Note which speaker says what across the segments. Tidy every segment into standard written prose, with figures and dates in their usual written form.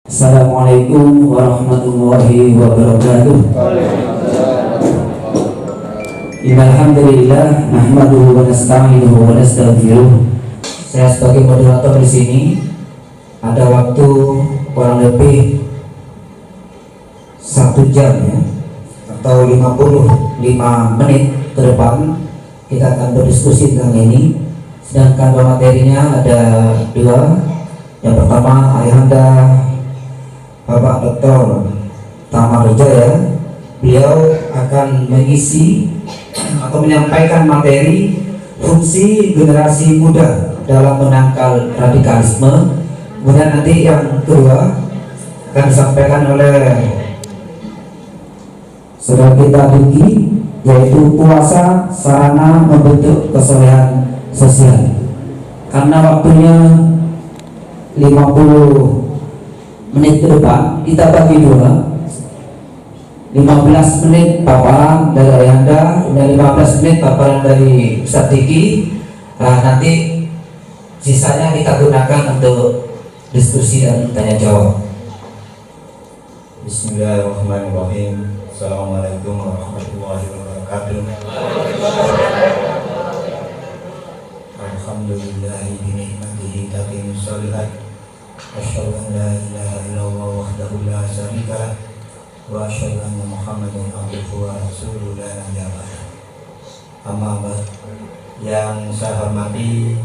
Speaker 1: Assalamualaikum warahmatullahi wabarakatuh. Innalhamdulillah nahmaduhu wa nasta'inuhu wa nastaghfiruh. Saya sebagai moderator di sini ada waktu kurang lebih 1 jam ya, atau 55 menit ke depan kita akan berdiskusi tentang ini. Sedangkan materinya ada 2. Yang pertama, Ayahanda Bapak Dr. Thamar Wijaya, beliau akan mengisi atau menyampaikan materi fungsi generasi muda dalam menangkal radikalisme. Kemudian nanti yang kedua akan disampaikan oleh saudara kita Duki, yaitu puasa sarana membentuk kesolehan sosial. Karena waktunya 50 menit ke depan, kita bagi 2. 15 menit paparan dari Ayahanda dan 15 menit paparan dari Ustaz Diki. Nanti sisanya kita gunakan untuk diskusi dan tanya jawab.
Speaker 2: Bismillahirrahmanirrahim. Assalamualaikum warahmatullahi wabarakatuh. Alhamdulillahi binikmatihi tatimmu sholihat. Asyhadu an la ilaha illallah wahdahu la syarika lah wa asyhadu anna Muhammadan abduhu wa rasuluhu la nabiyya ba'dah. Amma ba'd. Yang saya hormati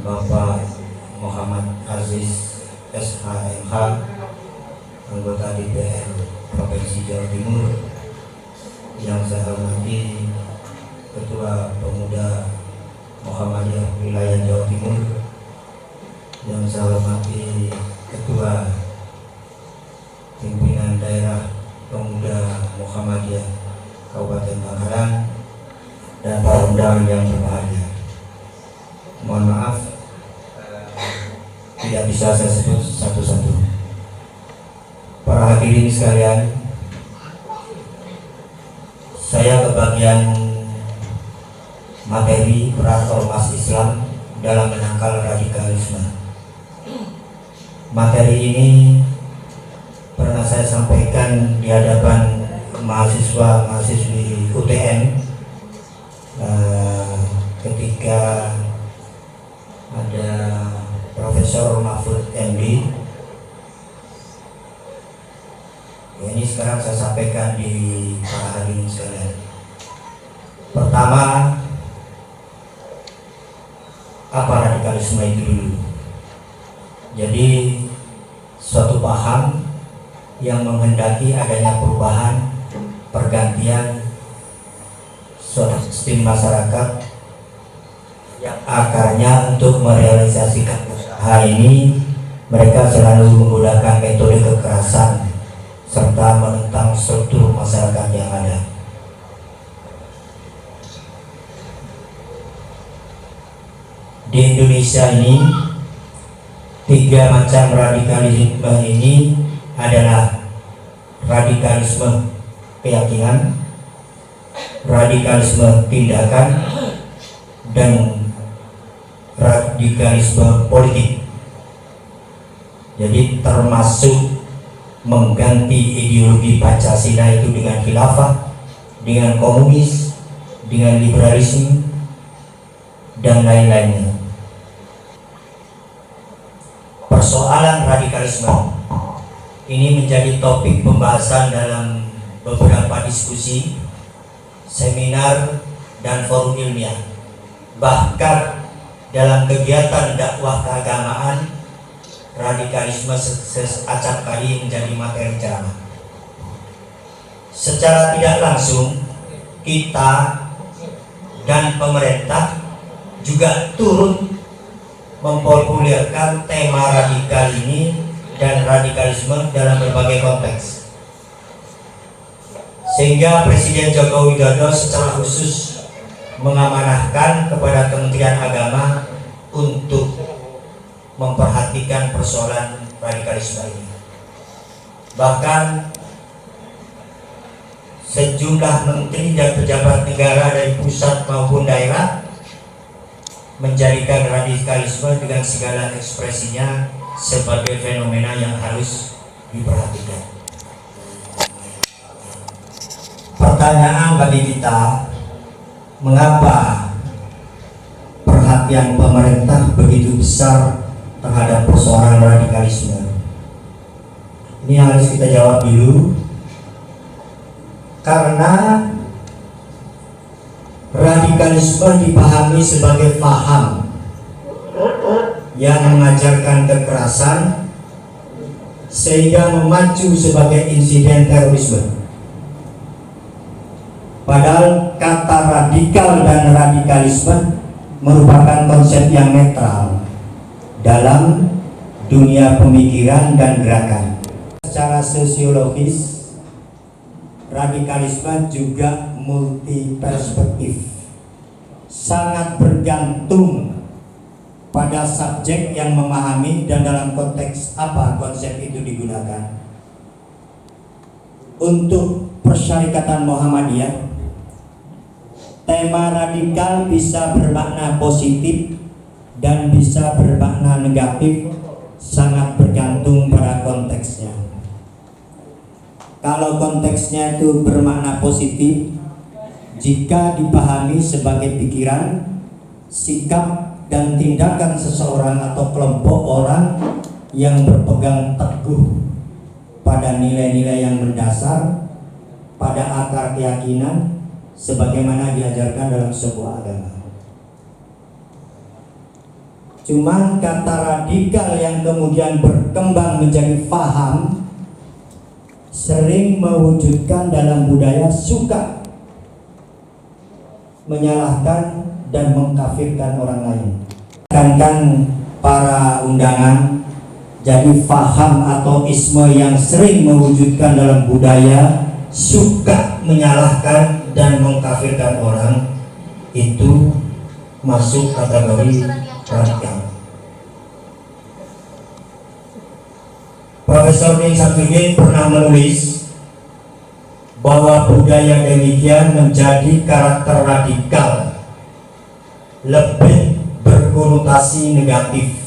Speaker 2: Bapak Muhammad Aziz SHMH, anggota DPR Provinsi Jawa Timur. Yang saya hormati Ketua Pemuda Muhammadiyah Wilayah Jawa Timur. Yang saya hormati Ketua Pimpinan Daerah Pemuda Muhammadiyah Kabupaten Tangerang, dan para undangan yang berbahagia. Mohon maaf tidak bisa saya sebut satu-satu. Para hadirin sekalian, saya kebagian materi peran ormas Islam dalam menangkal radikalisme. Materi ini pernah saya sampaikan di hadapan mahasiswa-mahasiswi UTN ketika ada Profesor Mahfud MD. Ini sekarang saya sampaikan di para hadirin sekalian. Pertama, apa radikalisme itu dulu? Jadi suatu paham yang menghendaki adanya perubahan, pergantian suatu sistem masyarakat yang akarnya untuk merealisasikan usaha ini mereka selalu menggunakan metode kekerasan serta menentang struktur masyarakat yang ada. Di Indonesia ini 3 macam radikalisme ini adalah radikalisme keyakinan, radikalisme tindakan, dan radikalisme politik. Jadi termasuk mengganti ideologi Pancasila itu dengan khilafah, dengan komunis, dengan liberalisme, dan lain-lainnya. Persoalan radikalisme ini menjadi topik pembahasan dalam beberapa diskusi, seminar, dan forum ilmiah. Bahkan dalam kegiatan dakwah keagamaan, radikalisme acap kali menjadi materi ceramah. Secara tidak langsung, kita dan pemerintah juga turut mempopulerkan tema radikal ini dan radikalisme dalam berbagai konteks, sehingga Presiden Joko Widodo secara khusus mengamanahkan kepada Kementerian Agama untuk memperhatikan persoalan radikalisme ini. Bahkan sejumlah menteri dan pejabat negara dari pusat maupun daerah menjadikan radikalisme dengan segala ekspresinya sebagai fenomena yang harus diperhatikan. Pertanyaan bagi kita, mengapa perhatian pemerintah begitu besar terhadap persoalan radikalisme? Ini harus kita jawab dulu, karena radikalisme dipahami sebagai paham yang mengajarkan kekerasan sehingga memacu sebagai insiden terorisme. Padahal kata radikal dan radikalisme merupakan konsep yang netral dalam dunia pemikiran dan gerakan. Secara sosiologis, radikalisme juga multi perspektif, sangat bergantung pada subjek yang memahami dan dalam konteks apa konsep itu digunakan. Untuk Persyarikatan Muhammadiyah, tema radikal bisa bermakna positif dan bisa bermakna negatif, sangat bergantung pada konteksnya. Kalau konteksnya itu bermakna positif, jika dipahami sebagai pikiran, sikap, dan tindakan seseorang atau kelompok orang yang berpegang teguh pada nilai-nilai yang mendasar, pada akar keyakinan, sebagaimana diajarkan dalam sebuah agama. Cuman kata radikal yang kemudian berkembang menjadi faham sering mewujudkan dalam budaya suka menyalahkan dan mengkafirkan orang lain. Kan para undangan, jadi faham atau isme yang sering mewujudkan dalam budaya suka menyalahkan dan mengkafirkan orang itu masuk kategori radikal. Profesor Din Samsudin pernah menulis bahwa budaya demikian menjadi karakter radikal, lebih berkonotasi negatif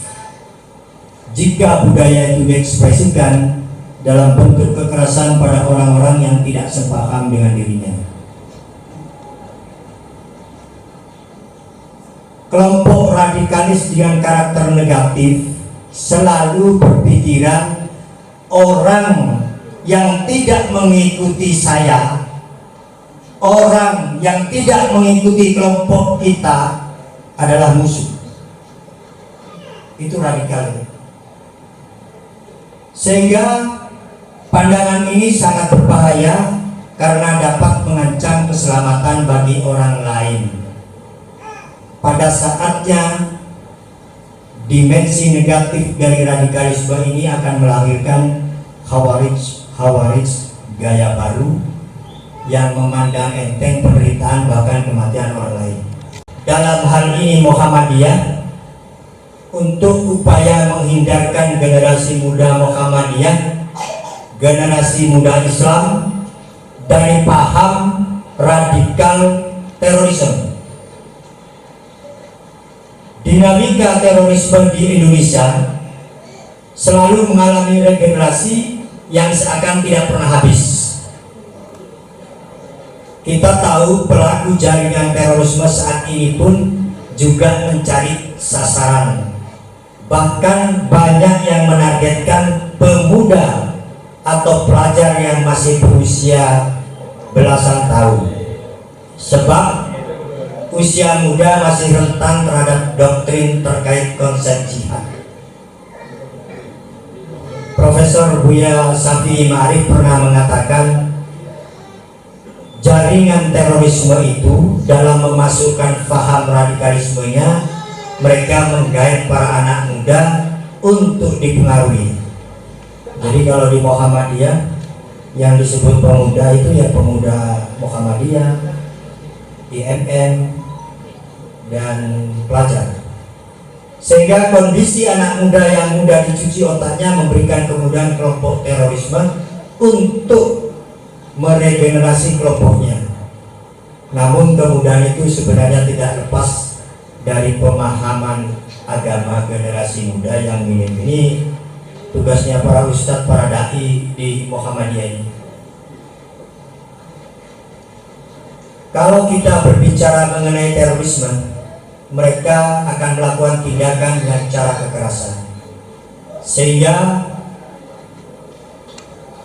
Speaker 2: jika budaya itu diekspresikan dalam bentuk kekerasan pada orang-orang yang tidak sepaham dengan dirinya. Kelompok radikalis dengan karakter negatif selalu berpikiran orang yang tidak mengikuti saya, orang yang tidak mengikuti kelompok kita adalah musuh. Itu radikal. Sehingga pandangan ini sangat berbahaya karena dapat mengancam keselamatan bagi orang lain. Pada saatnya dimensi negatif dari radikalisme ini akan melahirkan Khawarij gaya baru yang memandang enteng penderitaan bahkan kematian orang lain. Dalam hal ini Muhammadiyah, untuk upaya menghindarkan generasi muda Muhammadiyah, generasi muda Islam dari paham radikal terorisme. Dinamika terorisme di Indonesia selalu mengalami regenerasi yang seakan tidak pernah habis. Kita tahu pelaku jaringan terorisme saat ini pun juga mencari sasaran. Bahkan banyak yang menargetkan pemuda atau pelajar yang masih berusia belasan tahun. Sebab usia muda masih rentan terhadap doktrin terkait konsep jihad. Profesor Buya Safi Ma'arif pernah mengatakan jaringan terorisme itu dalam memasukkan paham radikalismenya, mereka menggait para anak muda untuk dipengaruhi. Jadi kalau di Muhammadiyah yang disebut pemuda itu ya pemuda Muhammadiyah, IMM, dan pelajar. Sehingga kondisi anak muda yang mudah dicuci otaknya memberikan kemudahan kelompok terorisme untuk meregenerasi kelompoknya. Namun kemudahan itu sebenarnya tidak lepas dari pemahaman agama generasi muda yang minim ini tugasnya para ustadz, para dai di Muhammadiyah ini. Kalau kita berbicara mengenai terorisme, mereka akan melakukan tindakan dengan cara kekerasan. Sehingga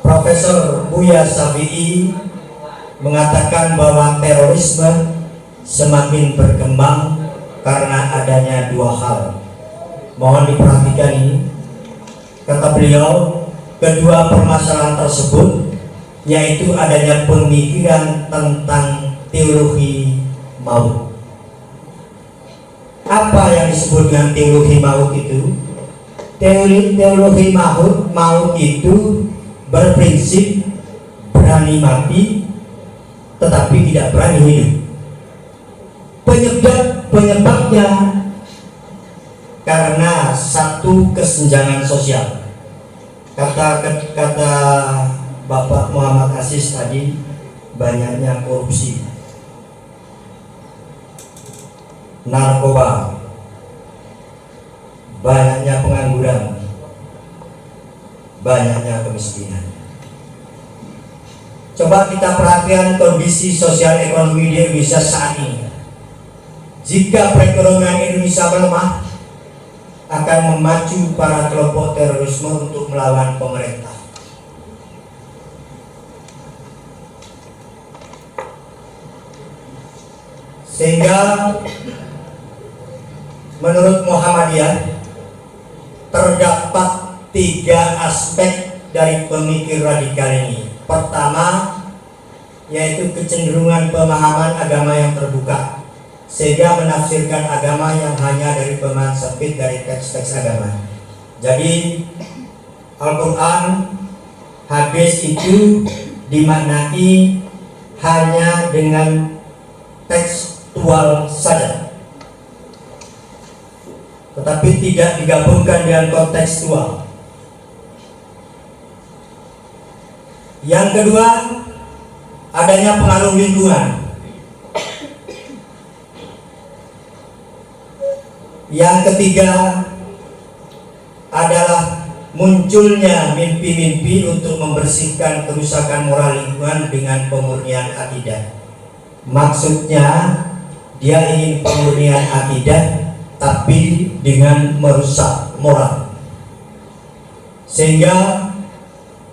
Speaker 2: Profesor Buya Syafi'i mengatakan bahwa terorisme semakin berkembang karena adanya dua hal. Mohon diperhatikan ini. Kata beliau, kedua permasalahan tersebut yaitu adanya pemikiran tentang teologi maut. Apa yang disebut dengan teologi maut itu? Teologi maut itu berprinsip berani mati tetapi tidak berani hidup. Penyebabnya karena satu kesenjangan sosial. Kata Bapak Muhammad Aziz tadi, banyaknya korupsi, narkoba, banyaknya pengangguran, banyaknya kemiskinan. Coba kita perhatikan kondisi sosial ekonomi di Indonesia saat ini. Jika perekonomian Indonesia melemah, akan memacu para kelompok terorisme untuk melawan pemerintah. Sehingga menurut Muhammadiyah terdapat 3 aspek dari pemikir radikal ini. Pertama, yaitu kecenderungan pemahaman agama yang terbuka, sehingga menafsirkan agama yang hanya dari pemahaman sempit dari teks-teks agama. Jadi Al-Quran, hadis itu dimaknai hanya dengan tekstual saja, tetapi tidak digabungkan dengan kontekstual. Yang kedua, adanya pengaruh lingkungan. Yang ketiga adalah munculnya mimpi-mimpi untuk membersihkan kerusakan moral lingkungan dengan pemurnian akidah. Maksudnya dia ingin pemurnian akidah tapi dengan merusak moral, sehingga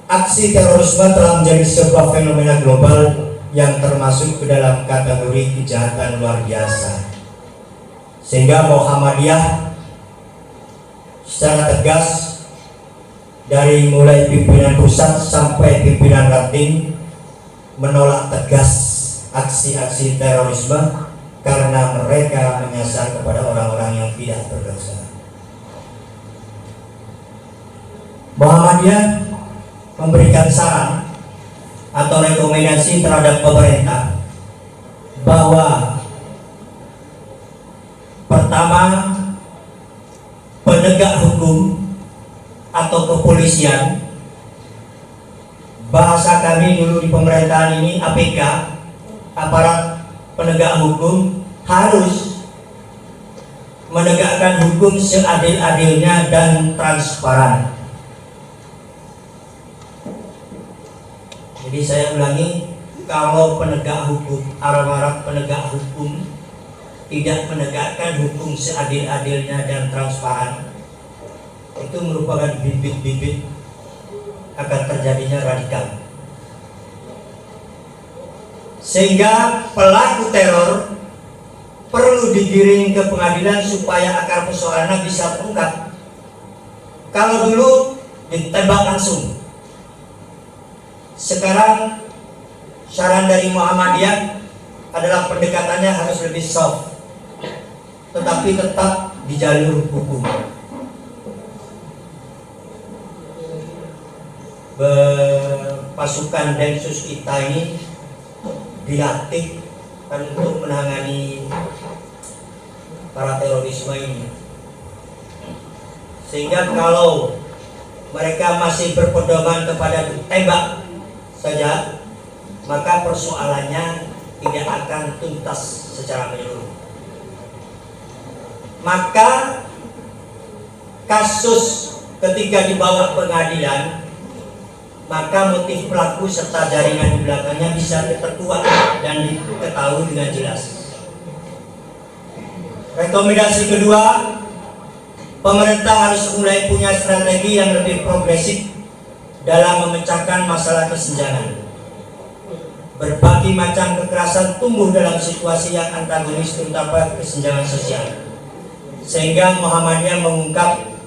Speaker 2: aksi terorisme telah menjadi sebuah fenomena global yang termasuk ke dalam kategori kejahatan luar biasa. Sehingga Muhammadiyah secara tegas dari mulai pimpinan pusat sampai pimpinan ranting menolak tegas aksi-aksi terorisme karena mereka menyasar kepada orang-orang yang tidak berdosa. Muhammadiyah memberikan saran atau rekomendasi terhadap pemerintah bahwa pertama, penegak hukum atau kepolisian, bahasa kami dulu di pemerintahan ini APK, aparat penegak hukum, harus menegakkan hukum seadil-adilnya dan transparan. Jadi saya ulangi, kalau penegak hukum, aparat penegak hukum tidak menegakkan hukum seadil-adilnya dan transparan, itu merupakan bibit-bibit akan terjadinya radikal. Sehingga pelaku teror perlu digiring ke pengadilan supaya akar persoalannya bisa terungkap. Kalau dulu ditembak langsung, sekarang saran dari Muhammadiyah adalah pendekatannya harus lebih soft, tetapi tetap di jalur hukum. Pasukan Densus kita ini dilatih untuk menangani para terorisme ini, sehingga kalau mereka masih berpedoman kepada tembak saja, maka persoalannya tidak akan tuntas secara menyeluruh. Maka kasus
Speaker 3: ketika dibawa pengadilan, maka motif pelaku serta jaringan di belakangnya bisa diperkuat dan diketahui dengan jelas. Rekomendasi kedua, pemerintah harus mulai punya strategi yang lebih progresif dalam memecahkan masalah kesenjangan. Berbagai macam kekerasan tumbuh dalam situasi yang antagonis, terutama kesenjangan sosial. Sehingga Muhammadiyah mengungkap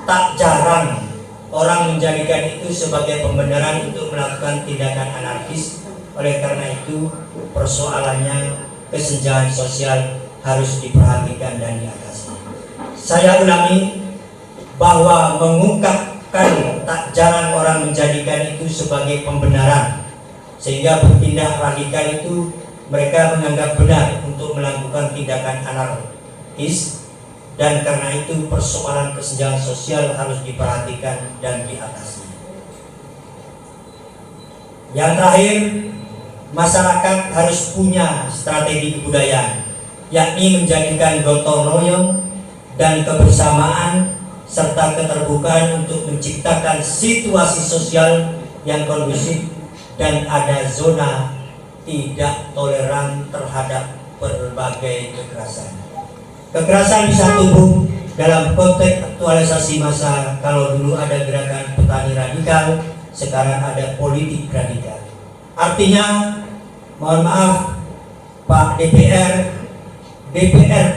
Speaker 3: tak jarang orang menjadikan itu sebagai pembenaran untuk melakukan tindakan anarkis. Oleh karena itu, persoalannya kesenjangan sosial harus diperhatikan dan diatasi. Saya ulangi bahwa mengungkapkan tak jarang orang menjadikan itu sebagai pembenaran, sehingga bertindak radikal itu mereka menganggap benar untuk melakukan tindakan anarkis, dan karena itu persoalan kesenjangan sosial harus diperhatikan dan diatasi. Yang terakhir, masyarakat harus punya strategi kebudayaan, yakni menjadikan gotong royong dan kebersamaan serta keterbukaan untuk menciptakan situasi sosial yang kondusif dan ada zona tidak toleran terhadap berbagai kekerasan. Kekerasan bisa tumbuh dalam konteks aktualisasi masa. Kalau dulu ada gerakan petani radikal, sekarang ada politik radikal. Artinya, mohon maaf Pak DPR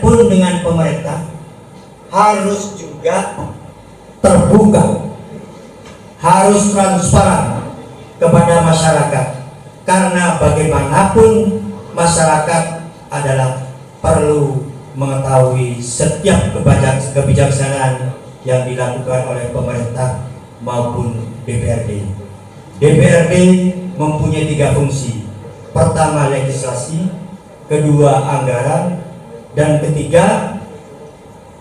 Speaker 3: pun dengan pemerintah harus juga terbuka, harus transparan kepada masyarakat, karena bagaimanapun masyarakat adalah perlu mengetahui setiap kebijaksanaan yang dilakukan oleh pemerintah maupun DPRD. DPRD mempunyai 3 fungsi. Pertama, legislasi, kedua, anggaran, dan ketiga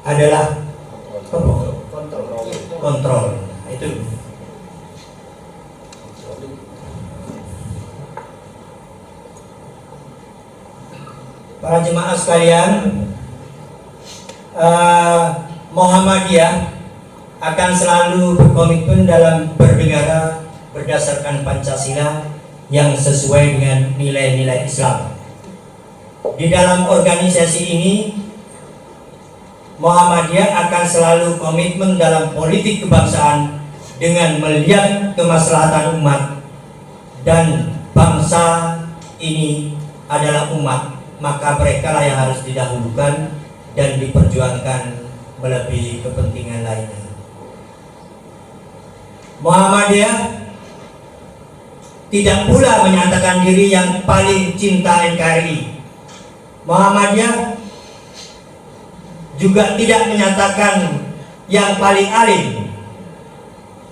Speaker 3: adalah kontrol. Nah, itu. Para jemaah sekalian, Muhammadiyah akan selalu berkomitmen dalam bernegara berdasarkan Pancasila yang sesuai dengan nilai-nilai Islam. Di dalam organisasi ini, Muhammadiyah akan selalu komitmen dalam politik kebangsaan dengan melihat kemaslahatan umat, dan bangsa ini adalah umat, maka mereka lah yang harus didahulukan dan diperjuangkan melebihi kepentingan lainnya. Muhammadiyah tidak pula menyatakan diri yang paling cinta NKRI. Muhammadiyah juga tidak menyatakan yang paling alim,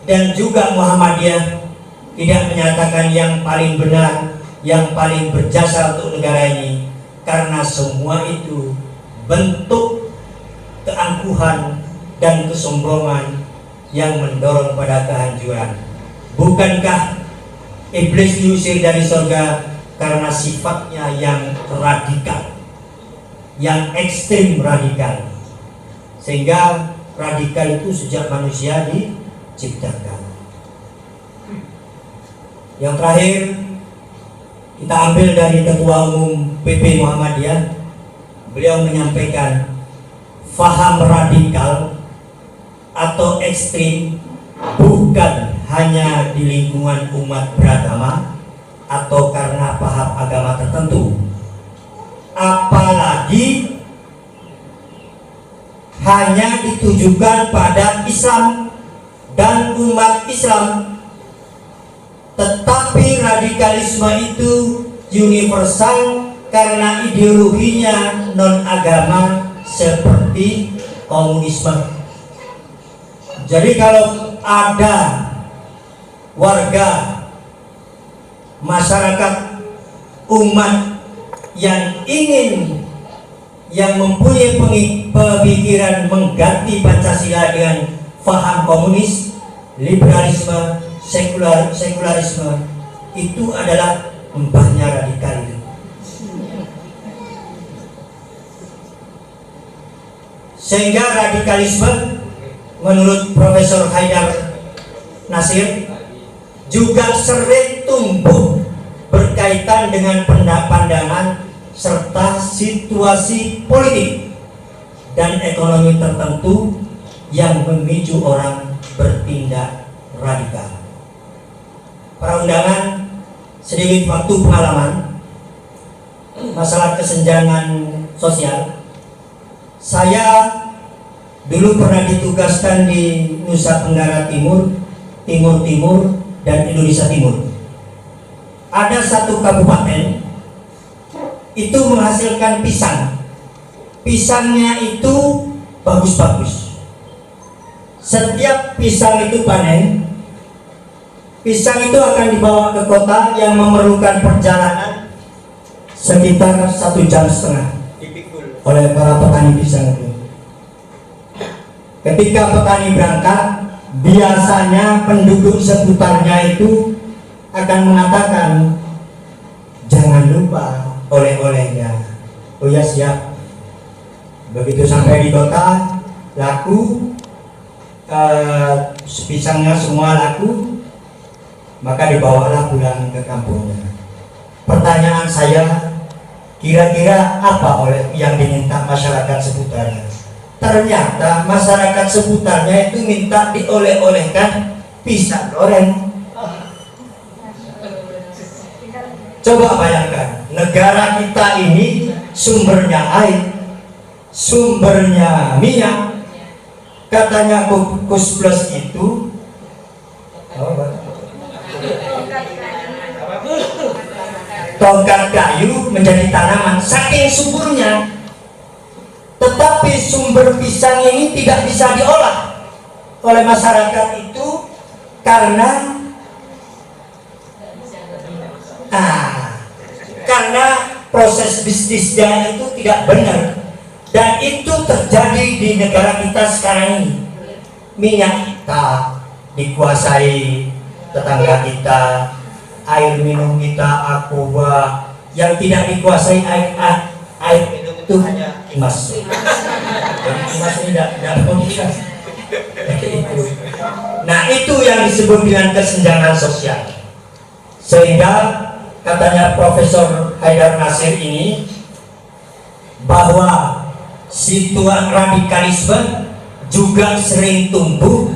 Speaker 3: dan juga Muhammadiyah tidak menyatakan yang paling benar, yang paling berjasa untuk negara ini, karena semua itu bentuk keangkuhan dan kesombongan yang mendorong pada kehancuran. Bukankah iblis diusir dari surga karena sifatnya yang radikal, yang ekstrim radikal, sehingga radikal itu sejak manusia diciptakan. Yang terakhir, kita ambil dari Ketua Umum PP Muhammadiyah. Beliau menyampaikan, faham radikal atau ekstrim bukan hanya di lingkungan umat beragama atau karena paham agama tertentu, apalagi hanya ditujukan pada Islam dan umat Islam. Tetapi radikalisme itu universal karena ideologinya non-agama seperti komunisme. Jadi kalau ada warga, masyarakat, umat yang ingin, yang mempunyai pemikiran mengganti Pancasila dengan faham komunis, liberalisme, sekularisme, itu adalah mbahnya radikal itu. Sehingga radikalisme menurut Profesor Haidar Nasir juga sering tumbuh berkaitan dengan pandangan serta situasi politik dan ekonomi tertentu yang memicu orang bertindak radikal. Para undangan, sedikit waktu pengalaman masalah kesenjangan sosial. Saya dulu pernah ditugaskan di Nusa Tenggara Timur, Timur Timur, dan Indonesia Timur. Ada satu kabupaten itu menghasilkan pisang. Pisangnya itu bagus-bagus. Setiap pisang itu panen, pisang itu akan dibawa ke kota yang memerlukan perjalanan sekitar 1,5 jam oleh para petani pisang itu. Ketika petani berangkat, biasanya penduduk seputarnya itu akan mengatakan, jangan lupa oleh-olehnya. Oh ya, siap. Begitu sampai di kota, laku, pisangnya semua laku, maka dibawalah pulang ke kampungnya. Pertanyaan saya, kira-kira apa oleh yang diminta masyarakat seputarnya? Ternyata masyarakat seputarnya itu minta dioleh-olehkan pisang goreng. Coba bayangkan, negara kita ini sumbernya air, sumbernya minyak. Katanya Kus Plus itu tongkat kayu menjadi tanaman, saking suburnya. Tetapi sumber pisang ini tidak bisa diolah oleh masyarakat itu karena proses bisnisnya itu tidak benar, dan itu terjadi di negara kita sekarang ini. Minyak kita dikuasai tetangga kita, air minum kita aqua, yang tidak dikuasai air minum itu hanya Imas. Jadi Imas ini tidak komunitas. Nah, itu yang disebut dengan kesenjangan sosial. Sehingga katanya Profesor Haidar Nasir ini bahwa situasi radikalisme juga sering tumbuh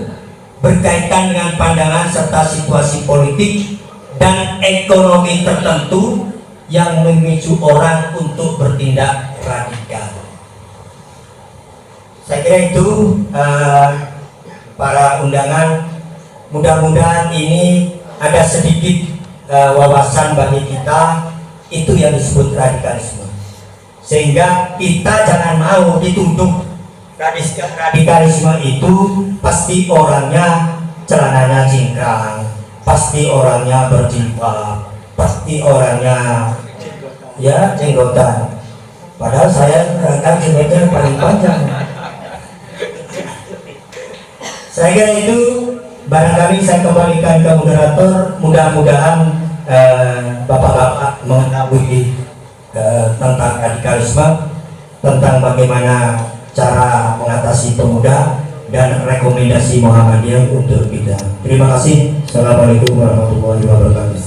Speaker 3: berkaitan dengan pandangan serta situasi politik dan ekonomi tertentu yang memicu orang untuk bertindak radikal. Saya kira itu para undangan, mudah-mudahan ini ada sedikit wawasan bagi kita, itu yang disebut radikalisme. Sehingga kita jangan mau dituduh radikalisme itu pasti orangnya celananya cingkrang, pasti orangnya berjilbab, pasti orangnya ya jenggotan. Padahal saya kadang jenggotnya paling panjang. Saya kira itu barangkali saya kembalikan ke moderator. Mudah-mudahan bapak-bapak mengetahui tentang radikalisme, tentang bagaimana cara mengatasi pemuda, dan rekomendasi Muhammadiyah untuk kita. Terima kasih. Assalamualaikum warahmatullahi wabarakatuh.